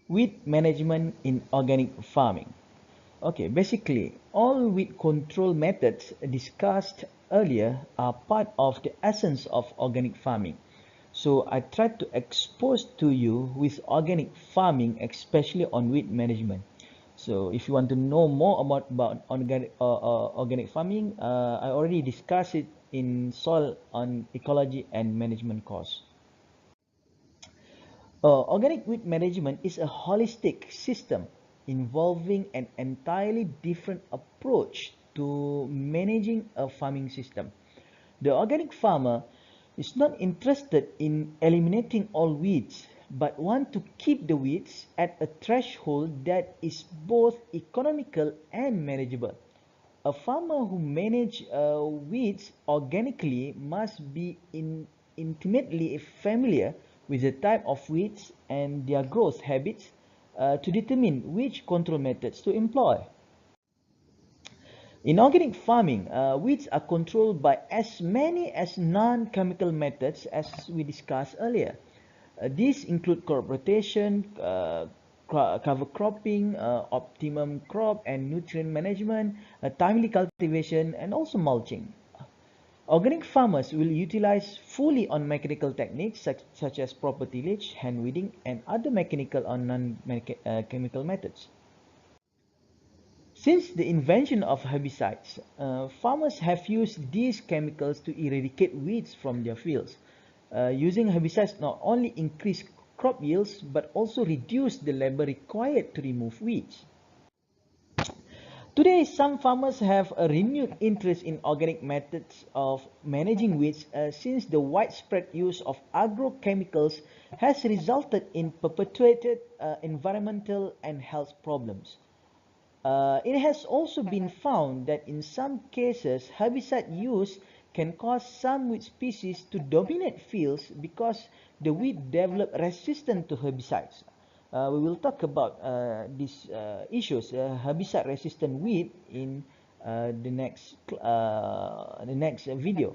Weed management in organic farming. Okay, basically, all weed control methods discussed earlier are part of the essence of organic farming. So I tried to expose to you with organic farming, especially on weed management. So if you want to know more about organic farming, I already discussed it in soil on ecology and management course. Organic weed management is a holistic system involving an entirely different approach to managing a farming system. The organic farmer is not interested in eliminating all weeds, but want to keep the weeds at a threshold that is both economical and manageable. A farmer who manages weeds organically must be intimately familiar with the type of weeds and their growth habits to determine which control methods to employ. In organic farming, weeds are controlled by as many as non-chemical methods as we discussed earlier. These include crop rotation, cover cropping, optimum crop and nutrient management, timely cultivation, and also mulching. Organic farmers will utilize fully on mechanical techniques such as proper tillage, hand weeding, and other mechanical or non-chemical methods. Since the invention of herbicides, farmers have used these chemicals to eradicate weeds from their fields. Using herbicides not only increase crop yields but also reduce the labor required to remove weeds. Today, some farmers have a renewed interest in organic methods of managing weeds since the widespread use of agrochemicals has resulted in perpetuated environmental and health problems. It has also been found that in some cases, herbicide use can cause some weed species to dominate fields because the weed develop resistance to herbicides. We will talk about these issues, herbicide-resistant weed, in the next video.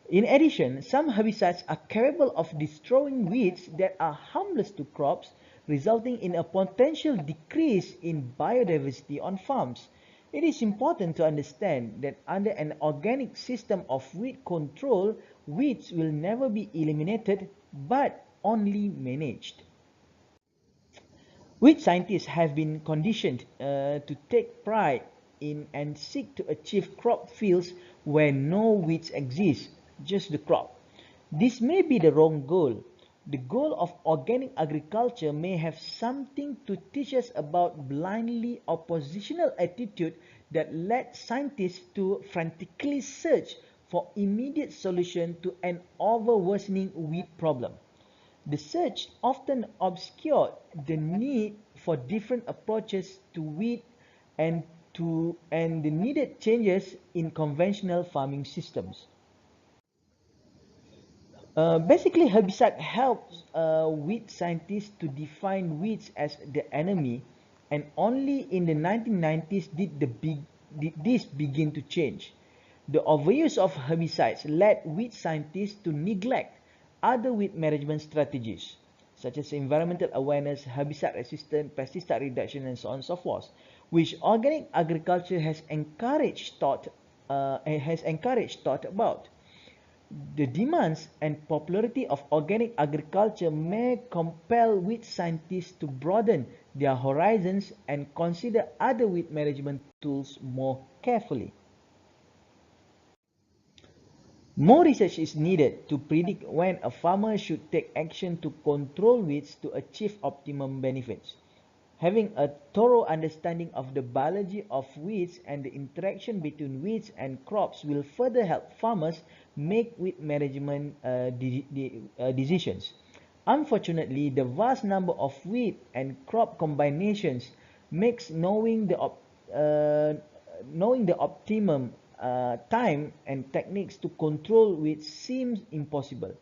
In addition, some herbicides are capable of destroying weeds that are harmless to crops, resulting in a potential decrease in biodiversity on farms. It is important to understand that under an organic system of weed control, weeds will never be eliminated but only managed. Weed scientists have been conditioned to take pride in and seek to achieve crop fields where no weeds exist, just the crop. This may be the wrong goal. The goal of organic agriculture may have something to teach us about blindly oppositional attitude that led scientists to frantically search for immediate solution to an ever-worsening weed problem. The search often obscured the need for different approaches to weed and the needed changes in conventional farming systems. Basically, herbicide helps weed scientists to define weeds as the enemy, and only in the 1990s did this begin to change. The overuse of herbicides led weed scientists to neglect other weed management strategies, such as environmental awareness, herbicide resistance, pesticide reduction, and so on and so forth, which organic agriculture has encouraged thought about. The demands and popularity of organic agriculture may compel weed scientists to broaden their horizons and consider other weed management tools more carefully. More research is needed to predict when a farmer should take action to control weeds to achieve optimum benefits. Having a thorough understanding of the biology of weeds and the interaction between weeds and crops will further help farmers make weed management decisions. Unfortunately, the vast number of weed and crop combinations makes knowing the optimum time and techniques to control weeds seems impossible.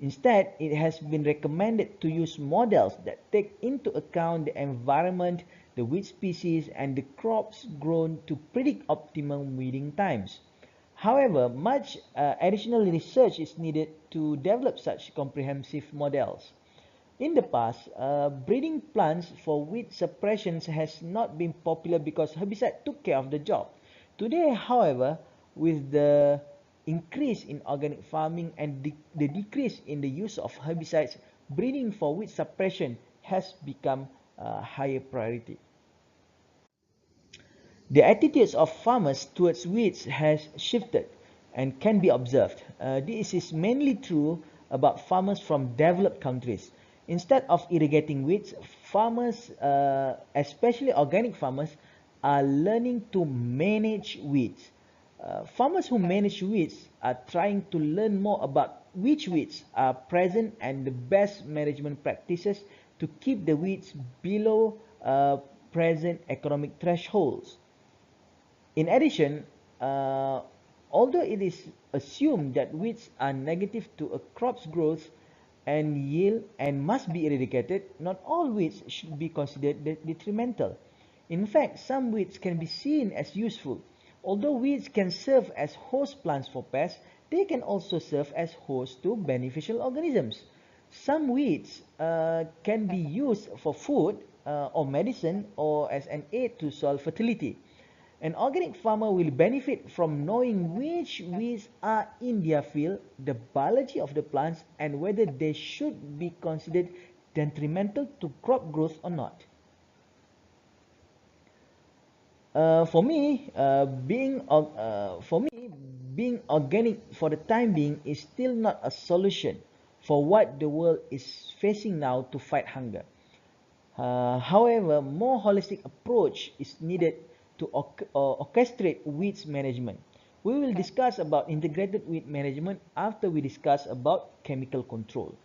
Instead, it has been recommended to use models that take into account the environment, the weed species, and the crops grown to predict optimum weeding times. However, much additional research is needed to develop such comprehensive models. In the past, breeding plants for weed suppression has not been popular because herbicide took care of the job. Today, however, with the increase in organic farming and the decrease in the use of herbicides, breeding for weed suppression has become a higher priority. The attitudes of farmers towards weeds has shifted and can be observed. This is mainly true about farmers from developed countries. Instead of irrigating weeds, farmers, especially organic farmers, are learning to manage weeds. Farmers who manage weeds are trying to learn more about which weeds are present and the best management practices to keep the weeds below present economic thresholds. In addition, uh, although it is assumed that weeds are negative to a crop's growth and yield and must be eradicated, not all weeds should be considered detrimental. In fact, some weeds can be seen as useful. Although weeds can serve as host plants for pests, they can also serve as hosts to beneficial organisms. Some weeds can be used for food or medicine or as an aid to soil fertility. An organic farmer will benefit from knowing which weeds are in their field, the biology of the plants, and whether they should be considered detrimental to crop growth or not. For me, being organic for the time being is still not a solution for what the world is facing now to fight hunger. However, more holistic approach is needed to orchestrate weeds management. We will discuss about integrated weed management after we discuss about chemical control.